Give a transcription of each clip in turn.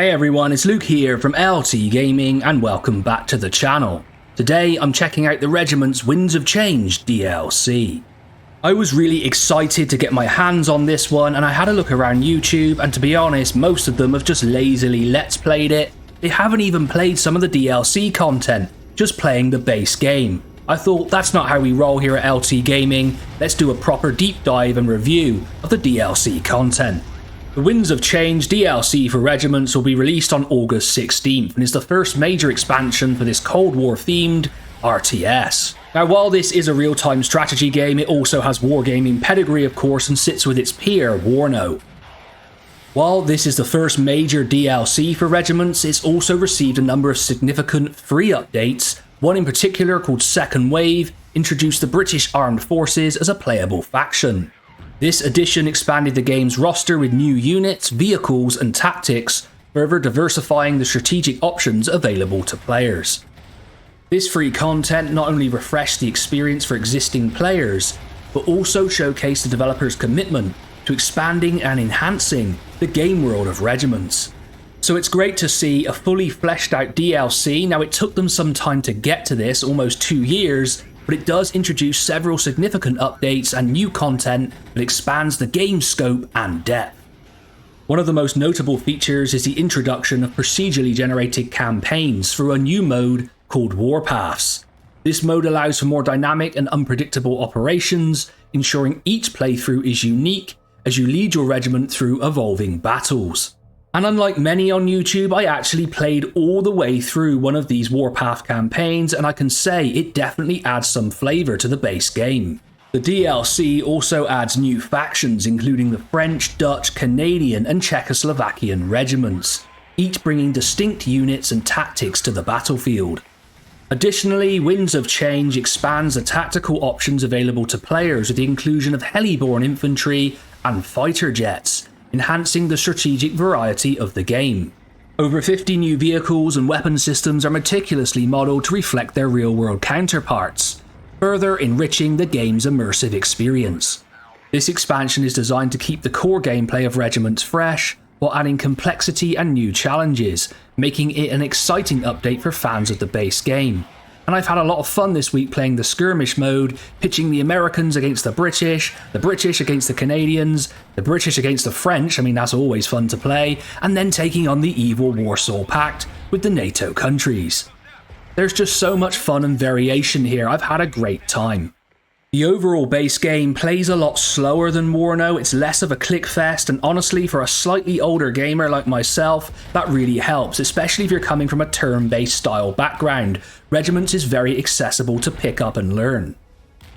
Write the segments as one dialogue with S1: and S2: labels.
S1: Hey everyone, it's Luke here from LT Gaming and welcome back to the channel. Today I'm checking out the Regiments Winds of Change DLC. I was really excited to get my hands on this one and I had a look around YouTube, and to be honest, most of them have just lazily let's played it. They haven't even played some of the DLC content, just playing the base game. I thought that's not how we roll here at LT Gaming, let's do a proper deep dive and review of the DLC content. The Winds of Change DLC for Regiments will be released on August 16th and is the first major expansion for this Cold War themed RTS. Now while this is a real-time strategy game, it also has wargaming pedigree of course and sits with its peer Warno. While this is the first major DLC for Regiments, it's also received a number of significant free updates. One in particular, called Second Wave, introduced the British Armed Forces as a playable faction. This edition expanded the game's roster with new units, vehicles and tactics, further diversifying the strategic options available to players. This free content not only refreshed the experience for existing players, but also showcased the developers' commitment to expanding and enhancing the game world of Regiments. So it's great to see a fully fleshed out DLC. Now it took them some time to get to this, almost 2 years, but it does introduce several significant updates and new content that expands the game's scope and depth. One of the most notable features is the introduction of procedurally generated campaigns through a new mode called Warpaths. This mode allows for more dynamic and unpredictable operations, ensuring each playthrough is unique as you lead your regiment through evolving battles. And unlike many on YouTube, I actually played all the way through one of these Warpath campaigns, and I can say it definitely adds some flavour to the base game. The DLC also adds new factions, including the French, Dutch, Canadian and Czechoslovakian regiments, each bringing distinct units and tactics to the battlefield. Additionally, Winds of Change expands the tactical options available to players with the inclusion of heli-borne infantry and fighter jets, enhancing the strategic variety of the game. Over 50 new vehicles and weapon systems are meticulously modelled to reflect their real-world counterparts, further enriching the game's immersive experience. This expansion is designed to keep the core gameplay of Regiments fresh, while adding complexity and new challenges, making it an exciting update for fans of the base game. And I've had a lot of fun this week playing the skirmish mode, pitching the Americans against the British against the Canadians, the British against the French, I mean that's always fun to play, and then taking on the evil Warsaw Pact with the NATO countries. There's just so much fun and variation here, I've had a great time. The overall base game plays a lot slower than Warno, it's less of a clickfest, and honestly for a slightly older gamer like myself, that really helps, especially if you're coming from a turn-based style background. Regiments is very accessible to pick up and learn.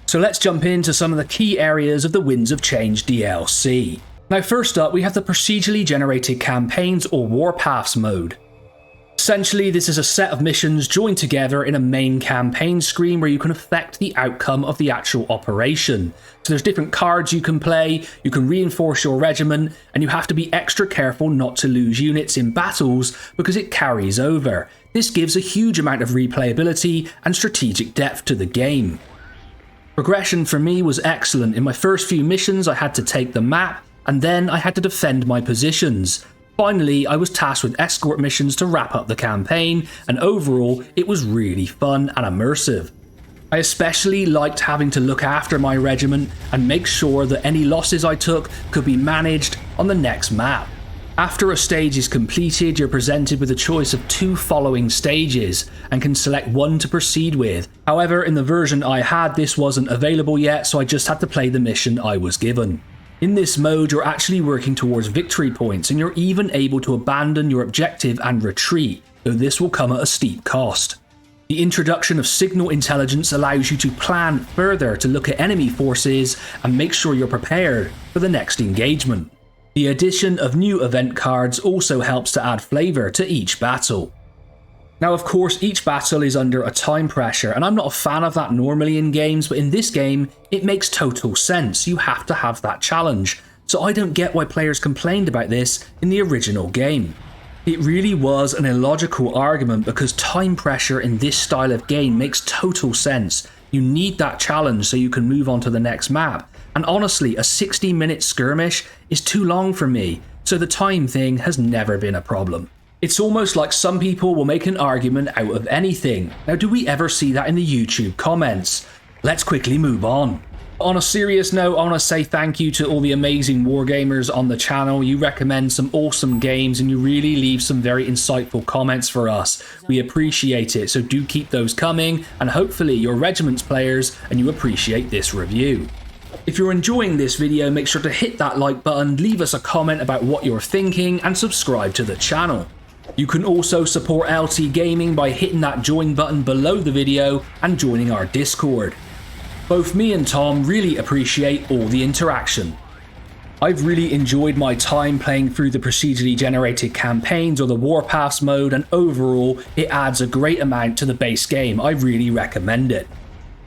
S1: So let's jump into some of the key areas of the Winds of Change DLC. Now first up we have the procedurally generated campaigns or Warpaths mode. Essentially, this is a set of missions joined together in a main campaign screen where you can affect the outcome of the actual operation. So there's different cards you can play, you can reinforce your regiment, and you have to be extra careful not to lose units in battles because it carries over. This gives a huge amount of replayability and strategic depth to the game. Progression for me was excellent. In my first few missions I had to take the map, and then I had to defend my positions. Finally, I was tasked with escort missions to wrap up the campaign, and overall, it was really fun and immersive. I especially liked having to look after my regiment and make sure that any losses I took could be managed on the next map. After a stage is completed, you're presented with a choice of 2 following stages and can select one to proceed with. However, in the version I had, this wasn't available yet, so I just had to play the mission I was given. In this mode, you're actually working towards victory points, and you're even able to abandon your objective and retreat, though this will come at a steep cost. The introduction of signal intelligence allows you to plan further to look at enemy forces and make sure you're prepared for the next engagement. The addition of new event cards also helps to add flavour to each battle. Now of course each battle is under a time pressure, and I'm not a fan of that normally in games, but in this game it makes total sense. You have to have that challenge, so I don't get why players complained about this in the original game. It really was an illogical argument because time pressure in this style of game makes total sense. You need that challenge so you can move on to the next map, and honestly a 60-minute skirmish is too long for me, so the time thing has never been a problem. It's almost like some people will make an argument out of anything. Now, do we ever see that in the YouTube comments? Let's quickly move on. On a serious note, I want to say thank you to all the amazing wargamers on the channel. You recommend some awesome games and you really leave some very insightful comments for us. We appreciate it, so do keep those coming, and hopefully you're Regiments players and you appreciate this review. If you're enjoying this video, make sure to hit that like button, leave us a comment about what you're thinking, and subscribe to the channel. You can also support LT Gaming by hitting that join button below the video and joining our Discord. Both me and Tom really appreciate all the interaction. I've really enjoyed my time playing through the procedurally generated campaigns or the Warpaths mode, and overall it adds a great amount to the base game. I really recommend it.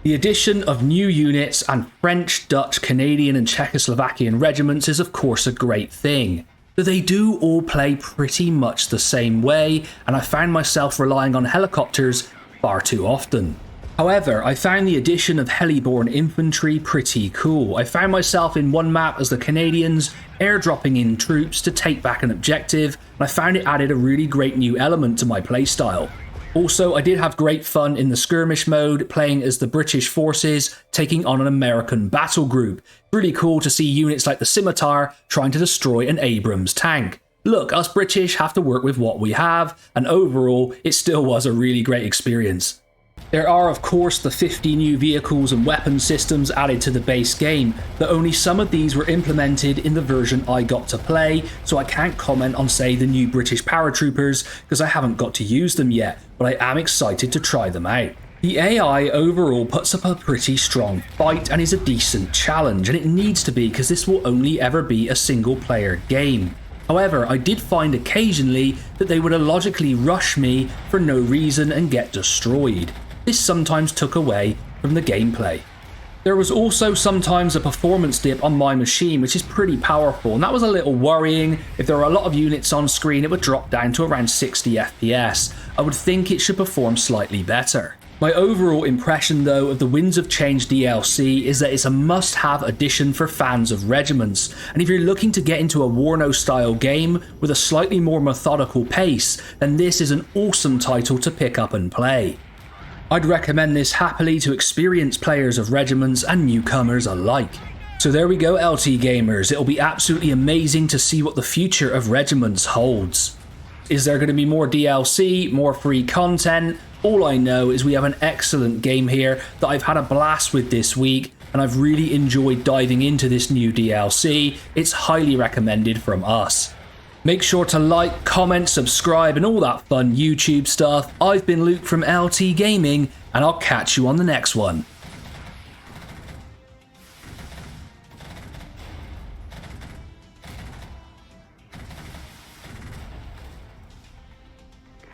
S1: The addition of new units and French, Dutch, Canadian and Czechoslovakian regiments is of course a great thing, but they do all play pretty much the same way, and I found myself relying on helicopters far too often. However, I found the addition of heli-borne infantry pretty cool. I found myself in one map as the Canadians, airdropping in troops to take back an objective, and I found it added a really great new element to my playstyle. Also, I did have great fun in the skirmish mode, playing as the British forces taking on an American battle group. It's really cool to see units like the Scimitar trying to destroy an Abrams tank. Look, us British have to work with what we have, and overall, it still was a really great experience. There are of course the 50 new vehicles and weapon systems added to the base game, but only some of these were implemented in the version I got to play, so I can't comment on say the new British paratroopers because I haven't got to use them yet, but I am excited to try them out. The AI overall puts up a pretty strong fight and is a decent challenge, and it needs to be because this will only ever be a single player game. However, I did find occasionally that they would illogically rush me for no reason and get destroyed. This sometimes took away from the gameplay. There was also sometimes a performance dip on my machine, which is pretty powerful, and that was a little worrying. If there were a lot of units on screen, it would drop down to around 60 FPS. I would think it should perform slightly better. My overall impression though of the Winds of Change DLC is that it's a must-have addition for fans of Regiments, and if you're looking to get into a Warno style game with a slightly more methodical pace, then this is an awesome title to pick up and play. I'd recommend this happily to experienced players of Regiments and newcomers alike. So there we go LT gamers, it'll be absolutely amazing to see what the future of Regiments holds. Is there going to be more DLC, more free content? All I know is we have an excellent game here that I've had a blast with this week, and I've really enjoyed diving into this new DLC. It's highly recommended from us. Make sure to like, comment, subscribe and all that fun YouTube stuff. I've been Luke from LT Gaming, and I'll catch you on the next one.